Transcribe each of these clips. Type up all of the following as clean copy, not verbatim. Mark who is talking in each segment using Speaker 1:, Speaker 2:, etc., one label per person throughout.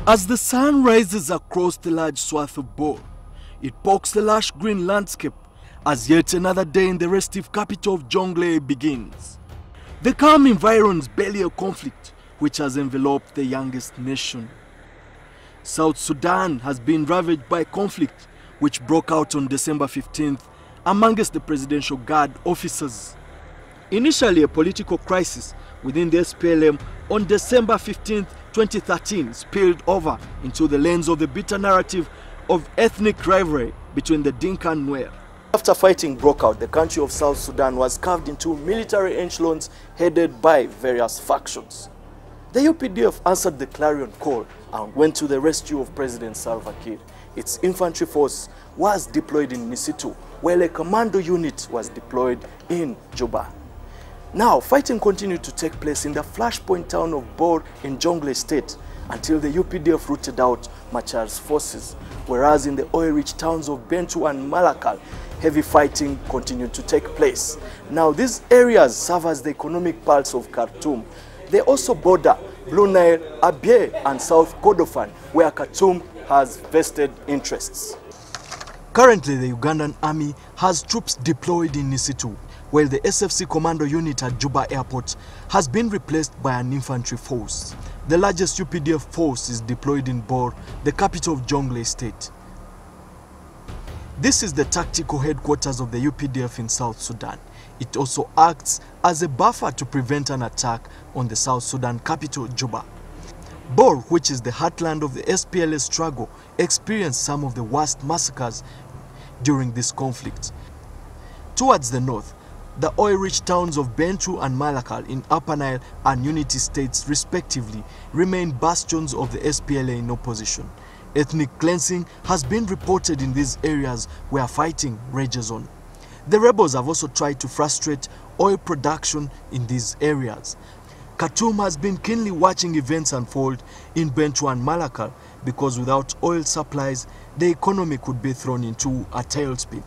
Speaker 1: As the sun rises across the large swath of Bor, it pokes the lush green landscape as yet another day in the restive capital of Jonglei begins. The calm environs belly a conflict which has enveloped the youngest nation. South Sudan has been ravaged by conflict which broke out on December 15th amongst the Presidential Guard officers. Initially a political crisis within the SPLM on December 15th, 2013 spilled over into the lens of the bitter narrative of ethnic rivalry between the Dinka and Nuer. After fighting broke out, the country of South Sudan was carved into military echelons headed by various factions. The UPDF answered the clarion call and went to the rescue of President Salva Kiir. Its infantry force was deployed in Nisitu, while a commando unit was deployed in Juba. Now, fighting continued to take place in the flashpoint town of Bor in Jonglei State until the UPDF rooted out Machar's forces, whereas in the oil-rich towns of Bentu and Malakal, heavy fighting continued to take place. Now, these areas serve as the economic pulse of Khartoum. They also border Blue Nile, Abyei, and South Kordofan, where Khartoum has vested interests. Currently, the Ugandan army has troops deployed in Nisitu, while the SFC commando unit at Juba Airport has been replaced by an infantry force. The largest UPDF force is deployed in Bor, the capital of Jonglei State. This is the tactical headquarters of the UPDF in South Sudan. It also acts as a buffer to prevent an attack on the South Sudan capital, Juba. Bor, which is the heartland of the SPLA struggle, experienced some of the worst massacres during this conflict. Towards the north, the oil-rich towns of Bentu and Malakal in Upper Nile and Unity states respectively remain bastions of the SPLA in opposition. Ethnic cleansing has been reported in these areas where fighting rages on. The rebels have also tried to frustrate oil production in these areas. Khartoum has been keenly watching events unfold in Bentu and Malakal because without oil supplies, the economy could be thrown into a tailspin.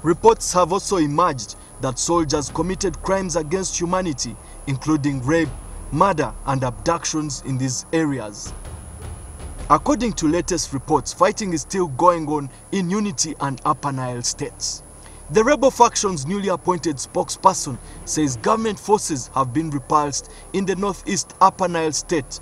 Speaker 1: Reports have also emerged that soldiers committed crimes against humanity, including rape, murder, and abductions in these areas. According to latest reports, fighting is still going on in Unity and Upper Nile states. The rebel faction's newly appointed spokesperson says government forces have been repulsed in the northeast Upper Nile state,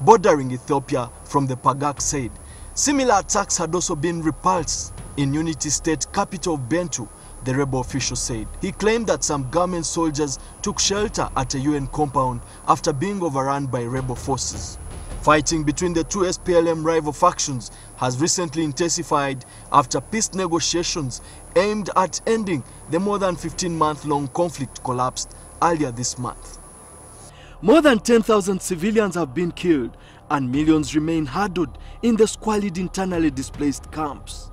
Speaker 1: bordering Ethiopia from the Pagak side. Similar attacks had also been repulsed in Unity State capital of Bentu, the rebel official said. He claimed that some government soldiers took shelter at a UN compound after being overrun by rebel forces. Fighting between the two SPLM rival factions has recently intensified after peace negotiations aimed at ending the more than 15-month-long conflict collapsed earlier this month. More than 10,000 civilians have been killed and millions remain huddled in the squalid internally displaced camps.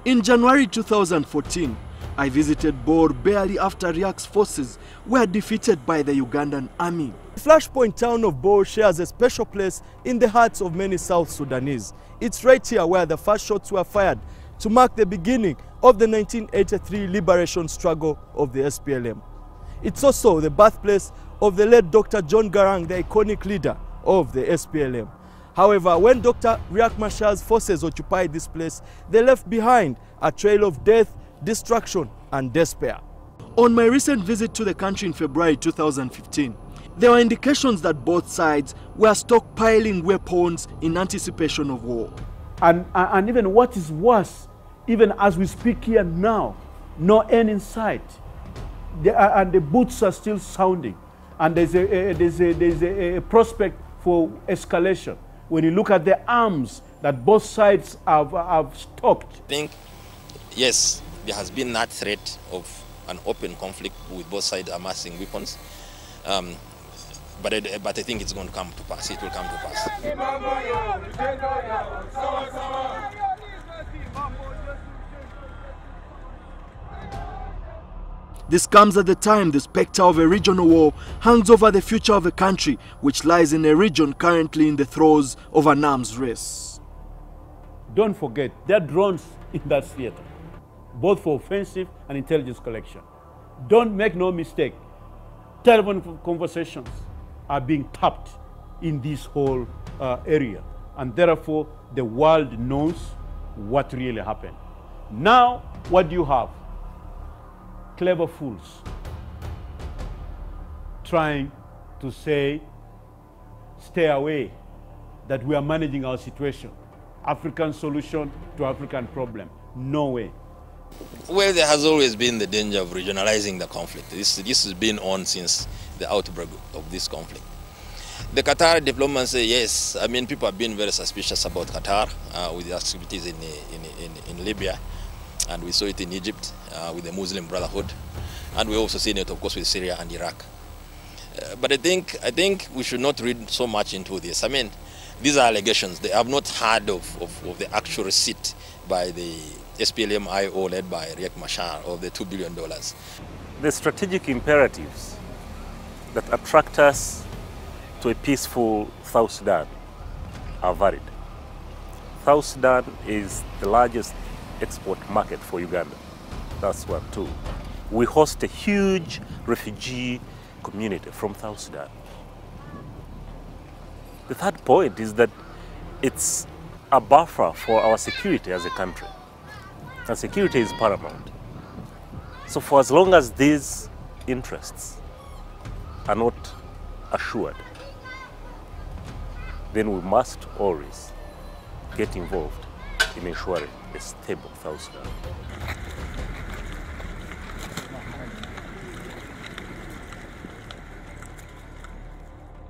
Speaker 1: In January 2014, I visited Bor barely after Riek's forces were defeated by the Ugandan army. The flashpoint town of Bor shares a special place in the hearts of many South Sudanese. It's right here where the first shots were fired to mark the beginning of the 1983 liberation struggle of the SPLM. It's also the birthplace of the late Dr. John Garang, the iconic leader of the SPLM. However, when Dr. Riek Machar's forces occupied this place, they left behind a trail of death, destruction, and despair. On my recent visit to the country in February 2015, there were indications that both sides were stockpiling weapons in anticipation of war.
Speaker 2: And even what is worse, even as we speak here now, no end in sight. And the boots are still sounding. And there's a prospect for escalation. When you look at the arms that both sides have stocked.
Speaker 3: I think, yes, there has been that threat of an open conflict with both sides amassing weapons. But I think it's going to come to pass. It will come to pass.
Speaker 1: This comes at the time the specter of a regional war hangs over the future of a country which lies in a region currently in the throes of an arms race.
Speaker 2: Don't forget, there are drones in that theater, both for offensive and intelligence collection. Don't make no mistake. Telephone conversations are being tapped in this whole area. And therefore, the world knows what really happened. Now, what do you have? Clever fools trying to say, stay away, that we are managing our situation. African solution to African problem. No way.
Speaker 3: Well, there has always been the danger of regionalizing the conflict. This has been on since the outbreak of this conflict. The Qatar diplomacy, yes, I mean, people have been very suspicious about Qatar with the activities in Libya, and we saw it in Egypt with the Muslim Brotherhood, and we also seen it, of course, with Syria and Iraq. But I think we should not read so much into this. I mean, these are allegations. They have not heard of the actual receipt by the SPLM-IO led by Riek Machar of the $2 billion.
Speaker 4: The strategic imperatives that attract us to a peaceful South Sudan are varied. South Sudan is the largest export market for Uganda. That's one. Two, we host a huge refugee community from South Sudan. The third point is that it's a buffer for our security as a country. And security is paramount. So for as long as these interests are not assured, then we must always get involved in ensuring a stable South Sudan.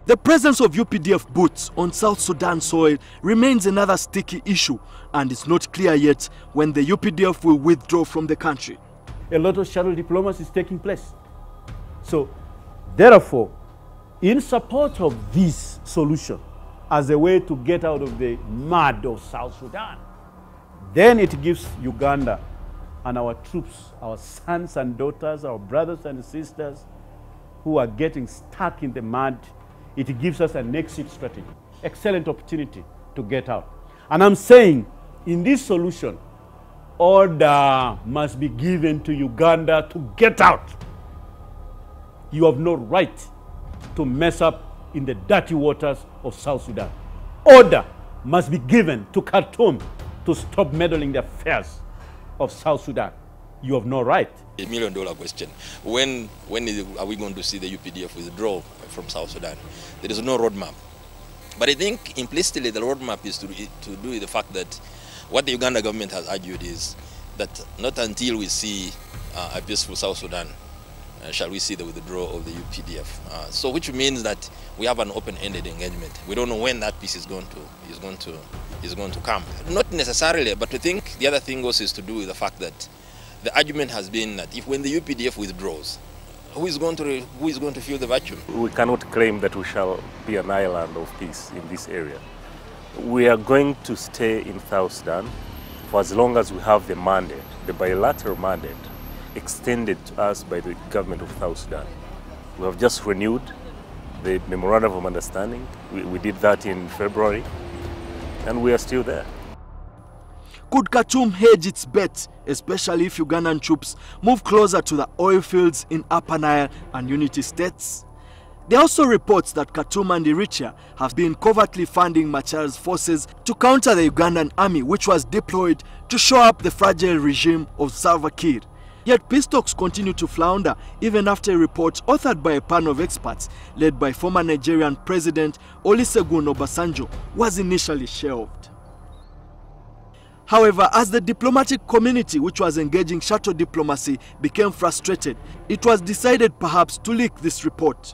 Speaker 1: The presence of UPDF boots on South Sudan soil remains another sticky issue, and it's not clear yet when the UPDF will withdraw from the country.
Speaker 2: A lot of shadow diplomacy is taking place. So, therefore, in support of this solution as a way to get out of the mud of South Sudan, then it gives Uganda and our troops, our sons and daughters, our brothers and sisters who are getting stuck in the mud, it gives us an exit strategy. Excellent opportunity to get out. And I'm saying, in this solution, order must be given to Uganda to get out. You have no right to mess up in the dirty waters of South Sudan. Order must be given to Khartoum to stop meddling the affairs of South Sudan. You have no right.
Speaker 3: $1 million question. When are we going to see the UPDF withdraw from South Sudan? There is no roadmap. But I think implicitly the roadmap is to do with the fact that what the Uganda government has argued is that not until we see a peaceful South Sudan shall we see the withdrawal of the UPDF. So which means that we have an open-ended engagement. We don't know when that peace is going to come. Not necessarily, but I think the other thing also is to do with the fact that the argument has been that if when the UPDF withdraws, who is going to fill the vacuum?
Speaker 4: We cannot claim that we shall be an island of peace in this area. We are going to stay in South Sudan for as long as we have the mandate, the bilateral mandate, extended to us by the government of South Sudan. We have just renewed the memorandum of understanding. We did that in February, and we are still there.
Speaker 1: Could Khartoum hedge its bet, especially if Ugandan troops move closer to the oil fields in Upper Nile and Unity states? There are also reports that Khartoum and Eritrea have been covertly funding Machar's forces to counter the Ugandan army, which was deployed to shore up the fragile regime of Salva Kiir. Yet peace talks continue to flounder even after a report authored by a panel of experts led by former Nigerian President Olusegun Obasanjo was initially shelved. However, as the diplomatic community, which was engaging shadow diplomacy, became frustrated, it was decided perhaps to leak this report.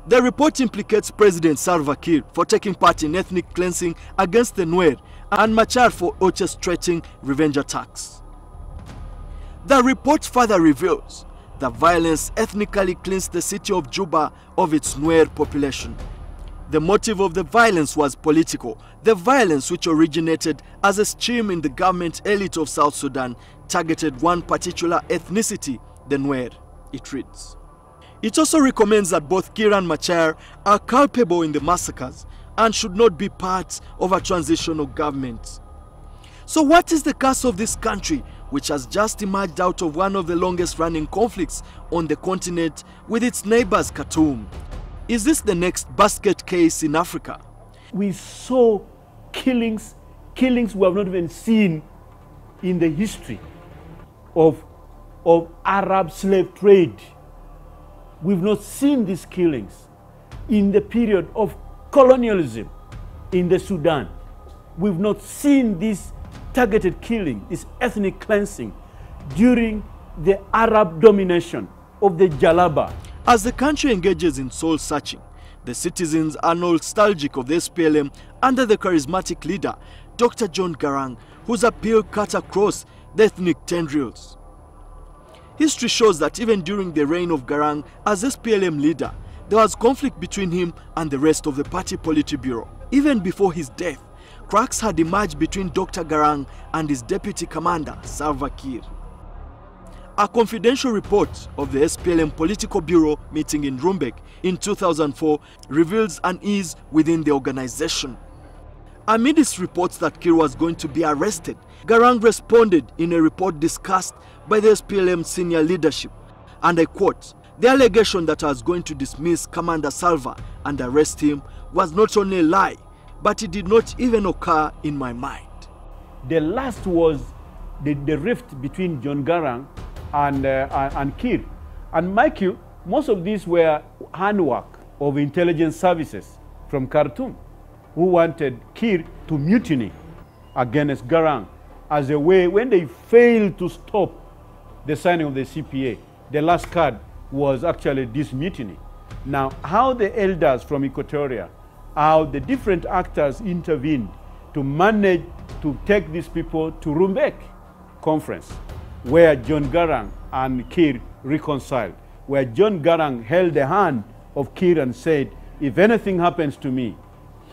Speaker 1: The report implicates President Salva Kiir for taking part in ethnic cleansing against the Nuer and Machar for orchestrating revenge attacks. The report further reveals that violence ethnically cleansed the city of Juba of its Nuer population. The motive of the violence was political. The violence, which originated as a scheme in the government elite of South Sudan, targeted one particular ethnicity, the Nuer, it reads. It also recommends that both Kiir and Machar are culpable in the massacres and should not be part of a transitional government. So what is the curse of this country, which has just emerged out of one of the longest running conflicts on the continent with its neighbors Khartoum? Is this the next basket case in Africa?
Speaker 2: We saw killings we have not even seen in the history of Arab slave trade. We've not seen these killings in the period of colonialism in the Sudan. We've not seen this targeted killing, this ethnic cleansing during the Arab domination of the Jalaba.
Speaker 1: As the country engages in soul searching, the citizens are nostalgic of the SPLM under the charismatic leader, Dr. John Garang, whose appeal cut across the ethnic tendrils. History shows that even during the reign of Garang as SPLM leader, there was conflict between him and the rest of the party Politburo. Even before his death, cracks had emerged between Dr. Garang and his deputy commander, Salva Kiir. A confidential report of the SPLM Political Bureau meeting in Rumbek in 2004 reveals unease within the organization. Amidst reports that Kiir was going to be arrested, Garang responded in a report discussed by the SPLM senior leadership, and I quote, "The allegation that I was going to dismiss Commander Salva and arrest him was not only a lie, but it did not even occur in my mind."
Speaker 2: The last was the rift between John Garang and Kiir. And mind you, most of these were handwork of intelligence services from Khartoum, who wanted Kiir to mutiny against Garang as a way, when they failed to stop the signing of the CPA, the last card was actually this mutiny. Now, how the elders from Equatoria, how the different actors intervened to manage to take these people to Rumbek conference, where John Garang and Kiir reconciled, where John Garang held the hand of Kiir and said, if anything happens to me,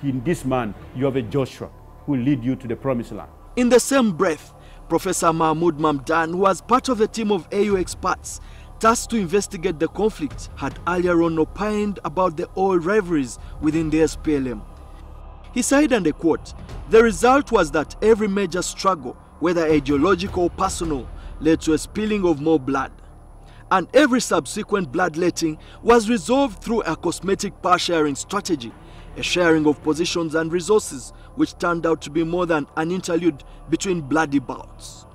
Speaker 2: in this man, you have a Joshua who will lead you to the promised land.
Speaker 1: In the same breath, Professor Mahmoud Mamdan, who was part of a team of AU experts tasked to investigate the conflict, had earlier on opined about the old rivalries within the SPLM. He said, and I quote, "The result was that every major struggle, whether ideological or personal, led to a spilling of more blood. And every subsequent bloodletting was resolved through a cosmetic power-sharing strategy, a sharing of positions and resources, which turned out to be more than an interlude between bloody bouts."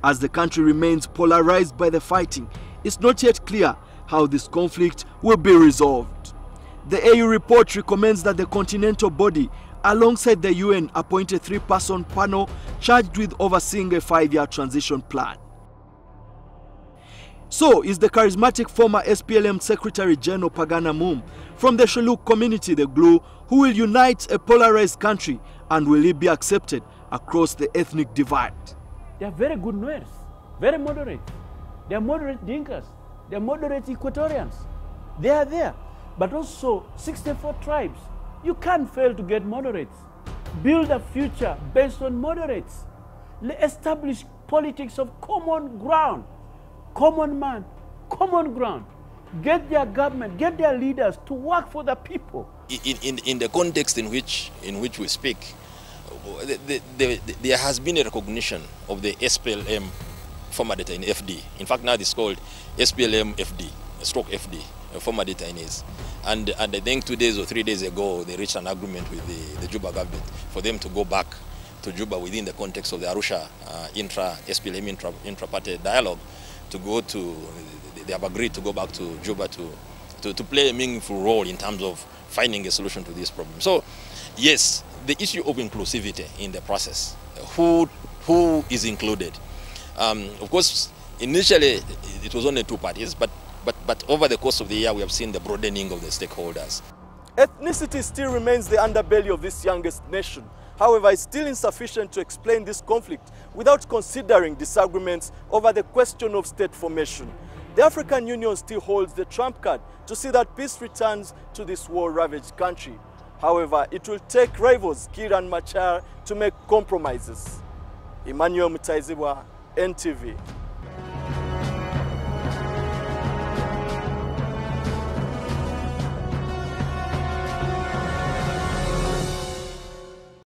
Speaker 1: As the country remains polarized by the fighting, it's not yet clear how this conflict will be resolved. The AU report recommends that the continental body, alongside the UN, appoint a 3-person panel charged with overseeing a 5-year transition plan. So, is the charismatic former SPLM Secretary General Pagana Moom from the Shilluk community the glue who will unite a polarized country, and will he be accepted across the ethnic divide?
Speaker 2: They are very good Nuers, very moderate. They are moderate Dinkas, they are moderate Equatorians. They are there. But also 64 tribes. You can't fail to get moderates. Build a future based on moderates. Establish politics of common ground. Common man, common ground. Get their government, get their leaders to work for the people.
Speaker 3: In the context in which we speak, there has been a recognition of the SPLM former detainee FD. In fact, now it's called SPLM FD, stroke FD, former detainees. And I think 2 days or 3 days ago, they reached an agreement with the Juba government for them to go back to Juba within the context of the Arusha SPLM intra-party dialogue. To go to, they have agreed to go back to Juba to play a meaningful role in terms of finding a solution to this problem. So, yes, the issue of inclusivity in the process, who is included. Of course, initially it was only 2 parties, but over the course of the year we have seen the broadening of the stakeholders.
Speaker 1: Ethnicity still remains the underbelly of this youngest nation. However, it's still insufficient to explain this conflict without considering disagreements over the question of state formation. The African Union still holds the trump card to see that peace returns to this war-ravaged country. However, it will take rivals Kiir and Machar to make compromises. Emmanuel Mutaizibwa, NTV.